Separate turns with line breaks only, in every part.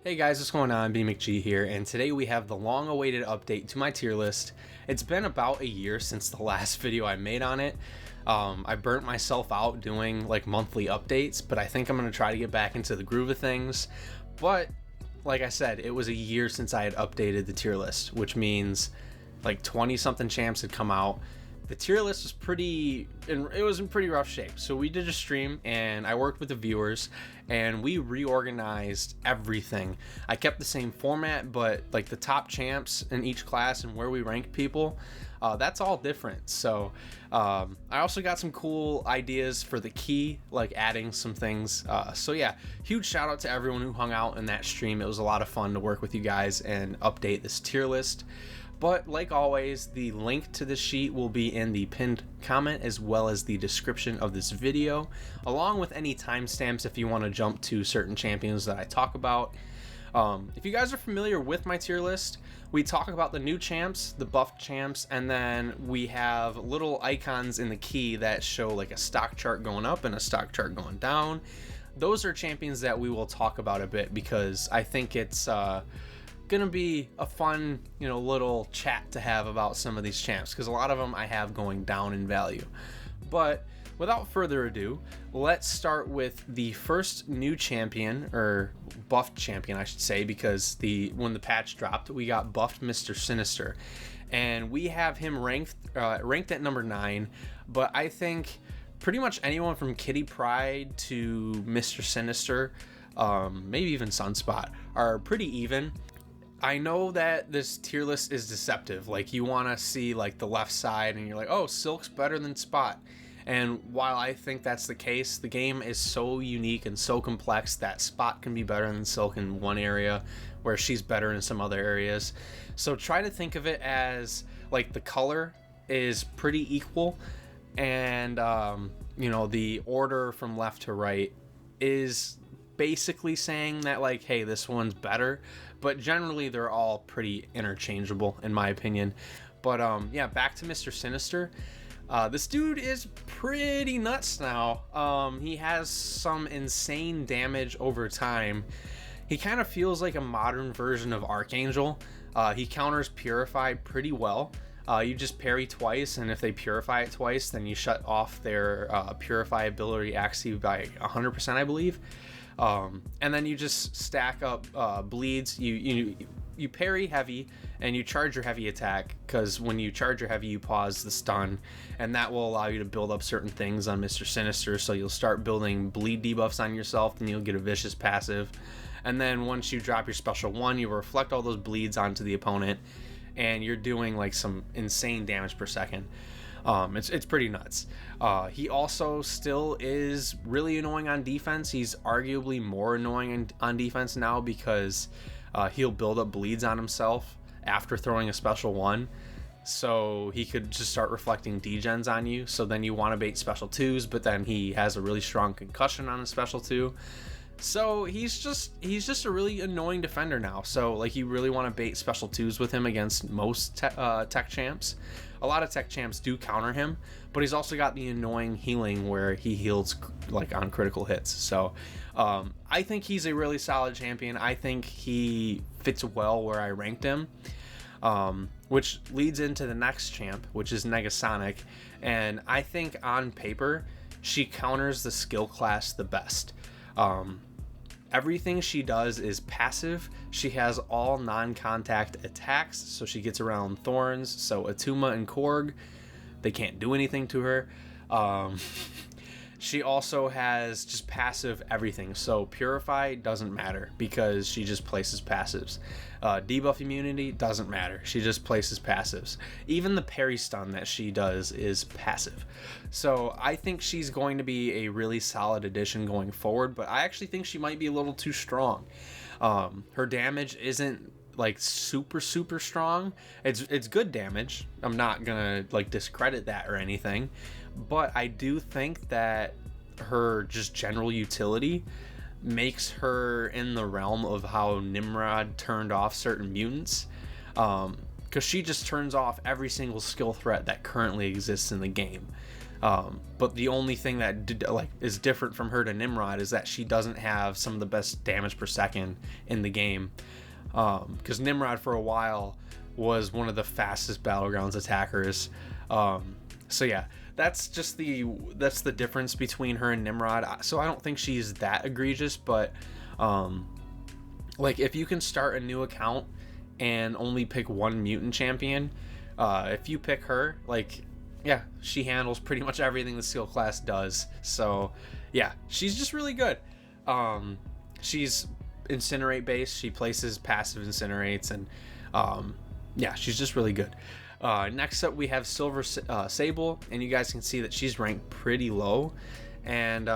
Hey guys, what's going on? BMcG here, and today we have the long-awaited update to my tier list. It's been about a year since the last video I made on it. I burnt myself out doing like monthly updates, but I think I'm going to try to get back into the groove of things. But like I said, it was a year since I had updated the tier list, which means like 20-something champs had come out. The tier list was it was in pretty rough shape. So we did a stream and I worked with the viewers and we reorganized everything. I kept the same format, but like the top champs in each class and where we ranked people, that's all different. So I also got some cool ideas for the key, like adding some things. So yeah, huge shout out to everyone who hung out in that stream. It was a lot of fun to work with you guys and update this tier list. But like always, the link to this sheet will be in the pinned comment as well as the description of this video, along with any timestamps if you want to jump to certain champions that I talk about. If you guys are familiar with my tier list, we talk about the new champs, the buffed champs, and then we have little icons in the key that show like a stock chart going up and a stock chart going down. Those are champions that we will talk about a bit because I think it's gonna be a fun, little chat to have about some of these champs because a lot of them I have going down in value. But without further ado, let's start with the first new champion, or buffed champion I should say, because when the patch dropped we got buffed Mr. Sinister, and we have him ranked at number 9. But I think pretty much anyone from Kitty Pryde to Mr. Sinister, maybe even Sunspot, are pretty even. I know that this tier list is deceptive. Like, you want to see like the left side and you're like, oh, Silk's better than Spot. And while I think that's the case, the game is so unique and so complex that Spot can be better than Silk in one area where she's better in some other areas. So try to think of it as like the color is pretty equal, and the order from left to right is basically saying that like, hey, this one's better, but generally they're all pretty interchangeable in my opinion. But yeah, back to Mr. Sinister. This dude is pretty nuts now. He has some insane damage over time. He kind of feels like a modern version of Archangel. He counters Purify pretty well. You just parry twice, and if they purify it twice, then you shut off their Purify ability actually by 100%, I believe. And then you just stack up bleeds. You parry heavy and you charge your heavy attack, because when you charge your heavy you pause the stun, and that will allow you to build up certain things on Mr. Sinister. So you'll start building bleed debuffs on yourself, then you'll get a vicious passive, and then once you drop your special 1, you reflect all those bleeds onto the opponent, and you're doing like some insane damage per second. It's pretty nuts. He also still is really annoying on defense. He's arguably more annoying on defense now because he'll build up bleeds on himself after throwing a special 1. So he could just start reflecting degens on you. So then you want to bait special 2s, but then he has a really strong concussion on a special 2. So he's just a really annoying defender now. So like, you really want to bait special 2s with him against most tech champs. A lot of tech champs do counter him, but he's also got the annoying healing where he heals like on critical hits. So I think he's a really solid champion. I think he fits well where I ranked him, which leads into the next champ, which is Negasonic. And I think on paper she counters the skill class the best. Everything she does is passive. She has all non-contact attacks, so she gets around thorns. So Atuma and Korg, they can't do anything to her. She also has just passive everything. So Purify doesn't matter because she just places passives. Debuff immunity doesn't matter. She just places passives. Even the parry stun that she does is passive. So I think she's going to be a really solid addition going forward, but I actually think she might be a little too strong. Her damage isn't like super strong. It's good damage. I'm not gonna like discredit that or anything, but I do think that her just general utility makes her in the realm of how Nimrod turned off certain mutants, because she just turns off every single skill threat that currently exists in the game. But the only thing that is different from her to Nimrod is that she doesn't have some of the best damage per second in the game. Because Nimrod for a while was one of the fastest Battlegrounds attackers. So yeah, that's the difference between her and Nimrod. So I don't think she's that egregious, but like if you can start a new account and only pick one mutant champion, if you pick her, like, yeah, she handles pretty much everything the skill class does. So yeah, she's just really good. She's incinerate based. She places passive incinerates, and yeah, she's just really good. Next up we have Silver Sable, and you guys can see that she's ranked pretty low, and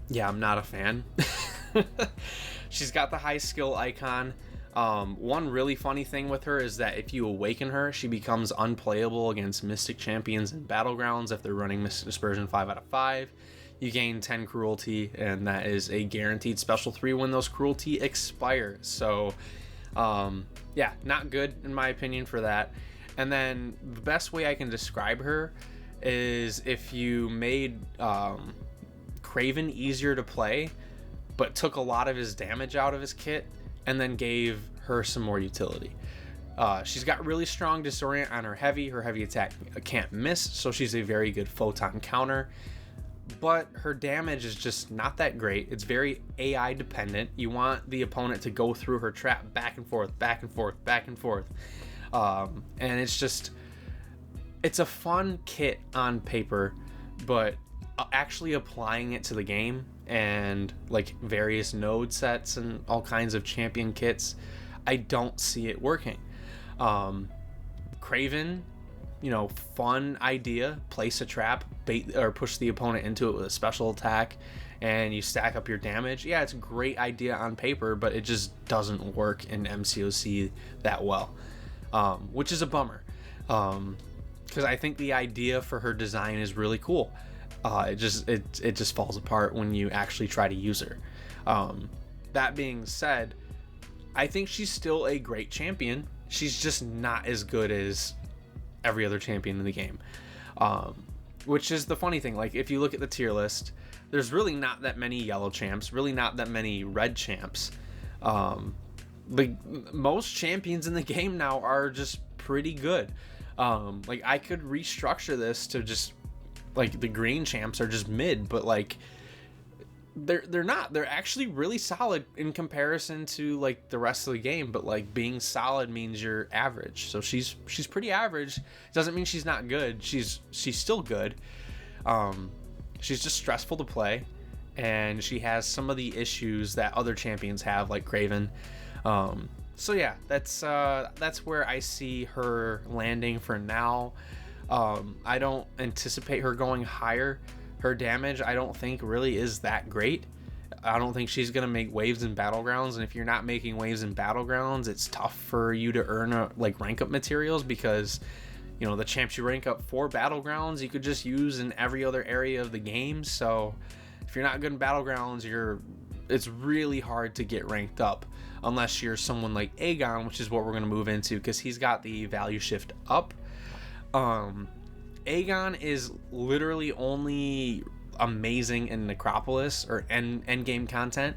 yeah, I'm not a fan. She's got the high skill icon. One really funny thing with her is that if you awaken her, she becomes unplayable against Mystic champions in Battlegrounds if they're running Mystic Dispersion 5 out of 5. You gain 10 cruelty, and that is a guaranteed special 3 when those cruelty expire. So yeah, not good in my opinion for that. And then the best way I can describe her is if you made Kraven easier to play, but took a lot of his damage out of his kit, and then gave her some more utility. She's got really strong disorient on her heavy. Her heavy attack can't miss, so she's a very good photon counter. But her damage is just not that great. It's very AI dependent. You want the opponent to go through her trap back and forth, back and forth, back and forth. And it's a fun kit on paper, but actually applying it to the game and like various node sets and all kinds of champion kits, I don't see it working. Kraven, you know, fun idea, place a trap, bait or push the opponent into it with a special attack, and you stack up your damage. Yeah, it's a great idea on paper, but it just doesn't work in MCOC that well, which is a bummer, because I think the idea for her design is really cool. It just falls apart when you actually try to use her. That being said, I think she's still a great champion. She's just not as good as every other champion in the game, which is the funny thing. Like, if you look at the tier list, there's really not that many yellow champs, really not that many red champs. Most champions in the game now are just pretty good. Like, I could restructure this to just, like, the green champs are just mid, but like they're not. They're actually really solid in comparison to like the rest of the game, but like being solid means you're average. So she's pretty average. Doesn't mean she's not good. She's still good. She's just stressful to play, and she has some of the issues that other champions have, like Kraven. So yeah, that's where I see her landing for now. I don't anticipate her going higher. Her damage, I don't think, really is that great. I don't think she's gonna make waves in Battlegrounds, and if you're not making waves in Battlegrounds, it's tough for you to earn rank up materials, because you know the champs you rank up for Battlegrounds you could just use in every other area of the game. So if you're not good in Battlegrounds, it's really hard to get ranked up unless you're someone like Aegon, which is what we're gonna move into, because he's got the value shift up. Aegon is literally only amazing in Necropolis or end game content,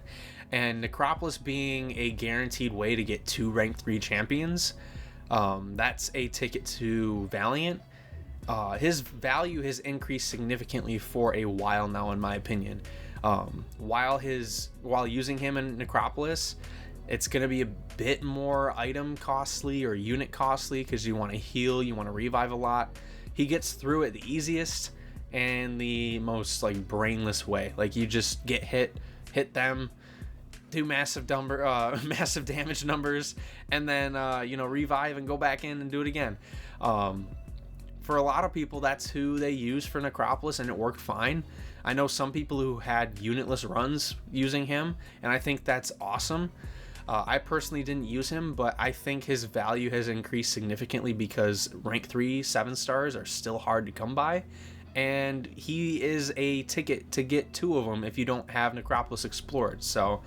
and Necropolis being a guaranteed way to get 2 rank 3 champions, that's a ticket to Valiant. His value has increased significantly for a while now, in my opinion. While using him in Necropolis, it's going to be a bit more item costly or unit costly, because you want to heal, you want to revive a lot. He gets through it the easiest and the most like brainless way. Like, you just get hit them, do massive damage numbers, and then revive and go back in and do it again. For a lot of people, that's who they use for Necropolis, and it worked fine. I know some people who had unitless runs using him, and I think that's awesome. I personally didn't use him, but I think his value has increased significantly because rank 3 7-stars are still hard to come by, and he is a ticket to get 2 of them if you don't have Necropolis explored. So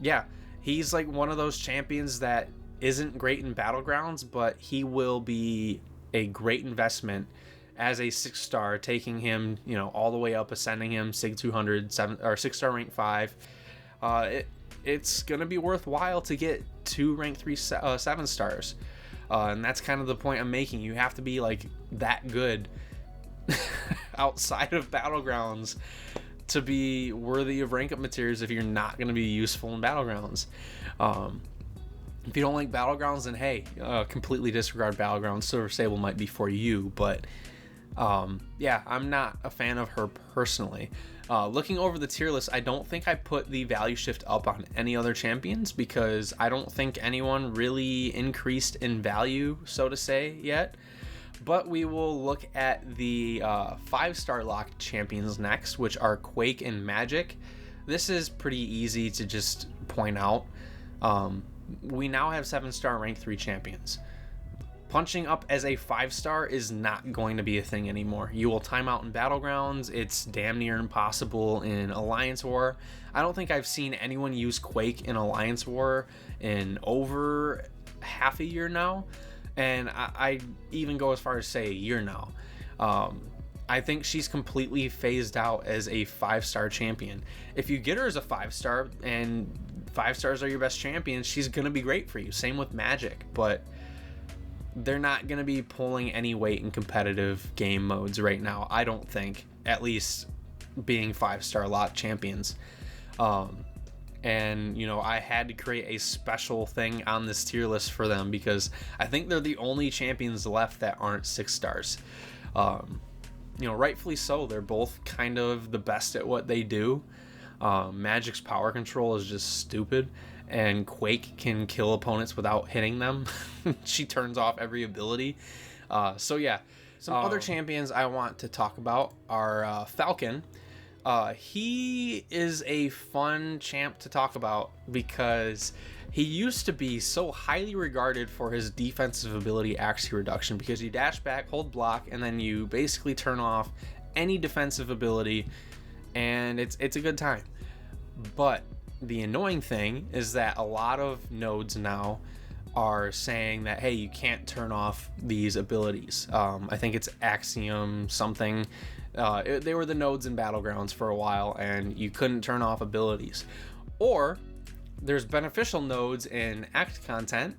yeah, he's like one of those champions that isn't great in Battlegrounds, but he will be a great investment as a 6-star, taking him, all the way up, ascending him Sig 200, 6-star rank 5. It's gonna be worthwhile to get 2 rank 3 7 stars, and that's kind of the point I'm making. You have to be like that good outside of Battlegrounds to be worthy of rank up materials if you're not going to be useful in Battlegrounds. If you don't like Battlegrounds, then hey, completely disregard Battlegrounds. Silver Sable might be for you, but yeah, I'm not a fan of her personally. Looking over the tier list, I don't think I put the value shift up on any other champions because I don't think anyone really increased in value, so to say, yet. But we will look at the 5-star locked champions next, which are Quake and Magic. This is pretty easy to just point out. We now have 7-star rank 3 champions. Punching up as a 5-star is not going to be a thing anymore. You will time out in Battlegrounds. It's damn near impossible in Alliance War. I don't think I've seen anyone use Quake in Alliance War in over half a year now. And I even go as far as say a year now. I think she's completely phased out as a 5-star champion. If you get her as a 5-star and 5 stars are your best champions, she's going to be great for you. Same with Magic, but they're not going to be pulling any weight in competitive game modes right now, I don't think, at least being 5-star locked champions. And I had to create a special thing on this tier list for them because I think they're the only champions left that aren't 6 stars. Rightfully so. They're both kind of the best at what they do. Magic's power control is just stupid, and Quake can kill opponents without hitting them. She turns off every ability. So yeah, some other champions I want to talk about are Falcon. He is a fun champ to talk about because he used to be so highly regarded for his defensive ability accuracy reduction, because you dash back, hold block, and then you basically turn off any defensive ability, and it's a good time. But the annoying thing is that a lot of nodes now are saying that, hey, you can't turn off these abilities. I think it's Axiom something. They were the nodes in Battlegrounds for a while, and you couldn't turn off abilities. Or there's beneficial nodes in Act content,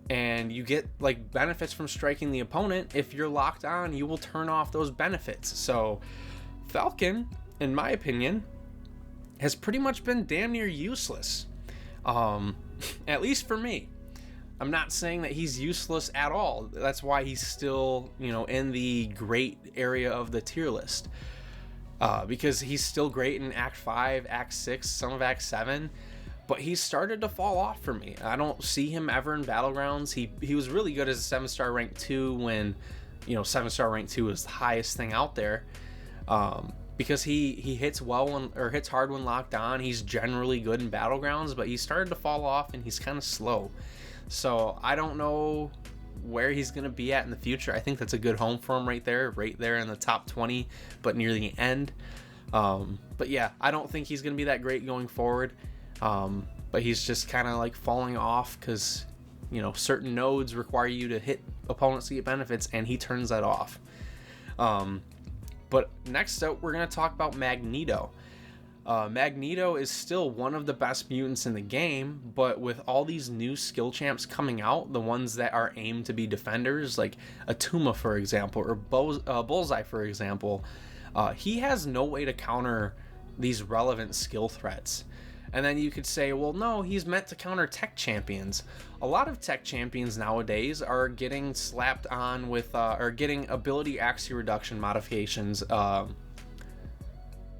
and you get like benefits from striking the opponent. If you're locked on, you will turn off those benefits. So Falcon, in my opinion, has pretty much been damn near useless, at least for me. I'm not saying that he's useless at all. That's why he's still, in the great area of the tier list. Because he's still great in Act 5, Act 6, some of Act 7. But he's started to fall off for me. I don't see him ever in Battlegrounds. He was really good as a 7-star rank 2 when, 7-star rank 2 is the highest thing out there. Because he hits hits hard when locked on. He's generally good in Battlegrounds, but he started to fall off and he's kind of slow. So I don't know where he's going to be at in the future. I think that's a good home for him right there in the top 20, but near the end. But yeah, I don't think he's going to be that great going forward. But he's just kind of like falling off because, certain nodes require you to hit opponents to get benefits, and he turns that off. But next up, we're going to talk about Magneto. Magneto is still one of the best mutants in the game, but with all these new skill champs coming out, the ones that are aimed to be defenders, like Atuma, for example, or Bullseye, for example, he has no way to counter these relevant skill threats. And then you could say, well, no, he's meant to counter tech champions. A lot of tech champions nowadays are getting slapped on with, or getting ability accuracy reduction modifications.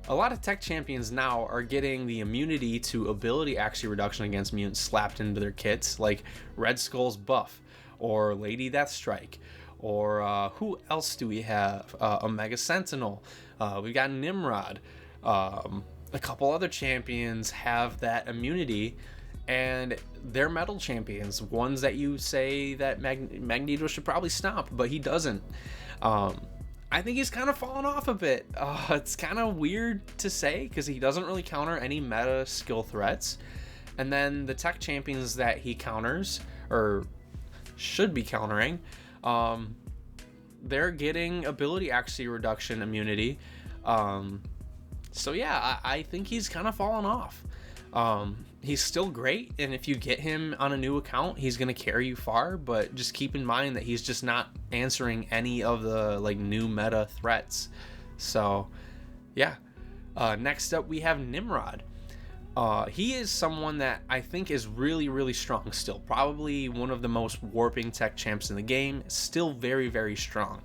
A lot of tech champions now are getting the immunity to ability accuracy reduction against mutants slapped into their kits, like Red Skull's buff, or Lady Deathstrike, or who else do we have? Omega Sentinel. We've got Nimrod. A couple other champions have that immunity, and they're metal champions, ones that you say that Magneto should probably stop, but he doesn't. I think he's kind of fallen off a bit. It's kind of weird to say because he doesn't really counter any meta skill threats. And then the tech champions that he counters, or should be countering, they're getting ability accuracy reduction immunity. So yeah, I think he's kind of fallen off. He's still great, and if you get him on a new account, he's going to carry you far, but just keep in mind that he's just not answering any of the like new meta threats. So yeah. Next up, we have Nimrod. He is someone that I think is really, really strong still. Probably one of the most warping tech champs in the game. Still very, very strong.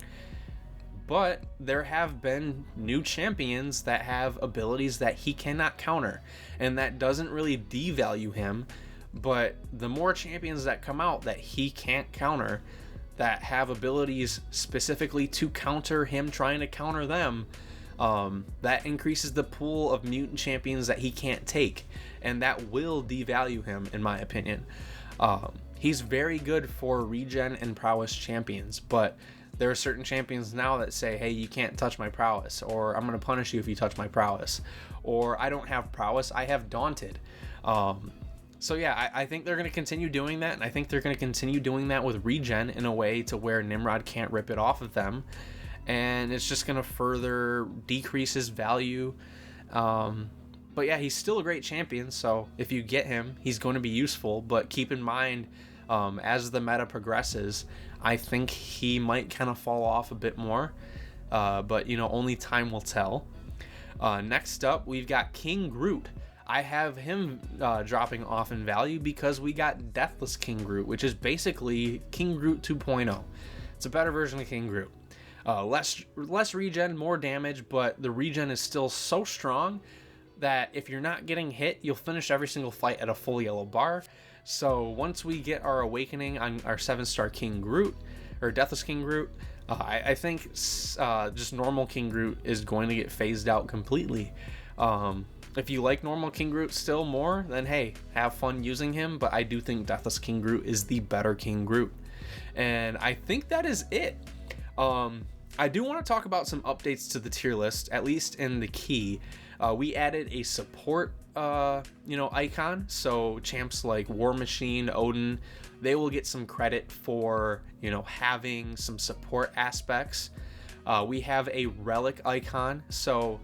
But there have been new champions that have abilities that he cannot counter, and that doesn't really devalue him. But the more champions that come out that he can't counter, that have abilities specifically to counter him trying to counter them, that increases the pool of mutant champions that he can't take, and that will devalue him, in my opinion. He's very good for regen and prowess champions, but there are certain champions now that say, hey, you can't touch my prowess, or I'm going to punish you if you touch my prowess, or I don't have prowess, I have daunted. So yeah, I think they're going to continue doing that, and I think they're going to continue doing that with regen in a way to where Nimrod can't rip it off of them, and it's just going to further decrease his value. But yeah, he's still a great champion, so if you get him, he's going to be useful, but keep in mind, as the meta progresses, I think he might kind of fall off a bit more, but you know, only time will tell. Next up, we've got King Groot. I have him dropping off in value because we got Deathless King Groot, which is basically King Groot 2.0. It's a better version of King Groot. Less regen, more damage, but the regen is still so strong that if you're not getting hit, you'll finish every single fight at a full yellow bar. So once we get our awakening on our 7-star King Groot, or Deathless King Groot, I think just normal King Groot is going to get phased out completely. If you like normal King Groot still more, then hey, have fun using him, but I do think Deathless King Groot is the better King Groot. And I think that is it. I do want to talk about some updates to the tier list, at least in the key. We added a support icon, so champs like War Machine, Odin, they will get some credit for having some support aspects. We have a relic icon, so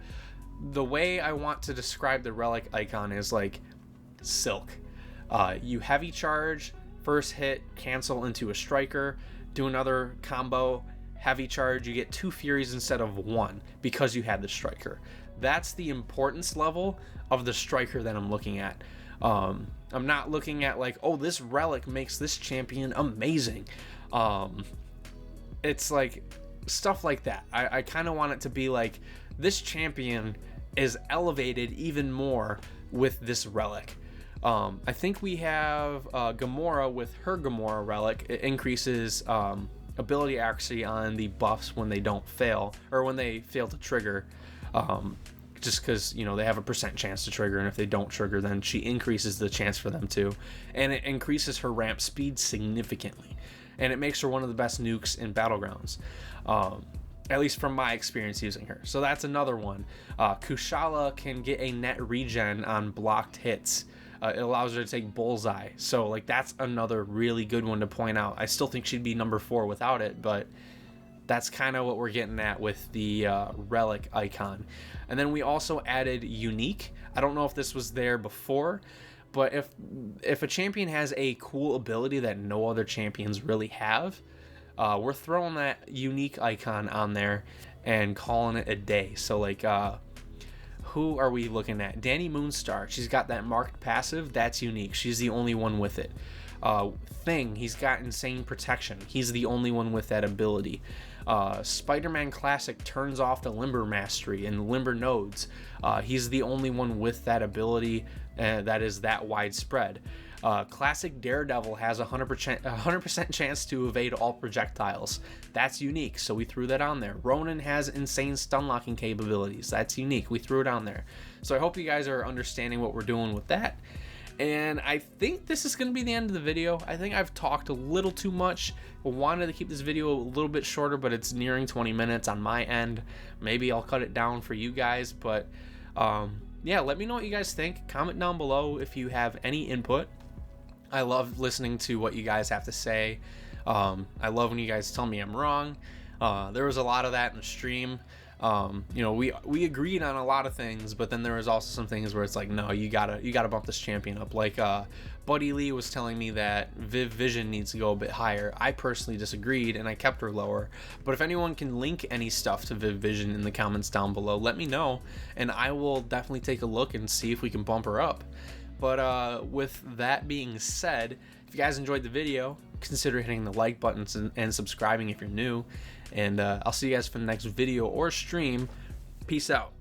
the way I want to describe the relic icon is like Silk. You heavy charge, first hit, cancel into a striker, do another combo, heavy charge, you get 2 Furies instead of 1 because you had the striker. That's the importance level of the striker that I'm looking at. I'm not looking at like, oh, this relic makes this champion amazing. It's like stuff like that. I kind of want it to be like, this champion is elevated even more with this relic. I think we have Gamora with her Gamora relic. It increases ability accuracy on the buffs when they don't fail, or when they fail to trigger. Just because they have a % chance to trigger, and if they don't trigger, then she increases the chance for them to, and it increases her ramp speed significantly, and it makes her one of the best nukes in Battlegrounds, at least from my experience using her. So that's another one. Kushala can get a net regen on blocked hits. It allows her to take bullseye, so like that's another really good one to point out. I still think she'd be number 4 without it, but that's kind of what we're getting at with the relic icon. And then we also added unique. I don't know if this was there before, but if a champion has a cool ability that no other champions really have, we're throwing that unique icon on there and calling it a day. So like who are we looking at? Danny Moonstar, she's got that marked passive, that's unique. She's the only one with it. Thing, he's got insane protection. He's the only one with that ability. Spider-Man Classic turns off the limber mastery and limber nodes. He's the only one with that ability that is that widespread. Classic Daredevil has a 100% chance to evade all projectiles. That's unique, so we threw that on there. Ronin has insane stun locking capabilities. That's unique. We threw it on there. So I hope you guys are understanding what we're doing with that. And I think this is going to be the end of the video. I think I've talked a little too much. I wanted to keep this video a little bit shorter, but it's nearing 20 minutes on my end. Maybe I'll cut it down for you guys, but yeah, let me know what you guys think. Comment down below if you have any input. I love listening to what you guys have to say. I love when you guys tell me I'm wrong. There was a lot of that in the stream. You know, we agreed on a lot of things, but then there was also some things where it's like, no, you gotta bump this champion up. Like Buddy Lee was telling me that Viv Vision needs to go a bit higher. I personally disagreed, and I kept her lower. But if anyone can link any stuff to Viv Vision in the comments down below, let me know, and I will definitely take a look and see if we can bump her up. But with that being said, if you guys enjoyed the video, consider hitting the like buttons and subscribing if you're new. And I'll see you guys for the next video or stream. Peace out.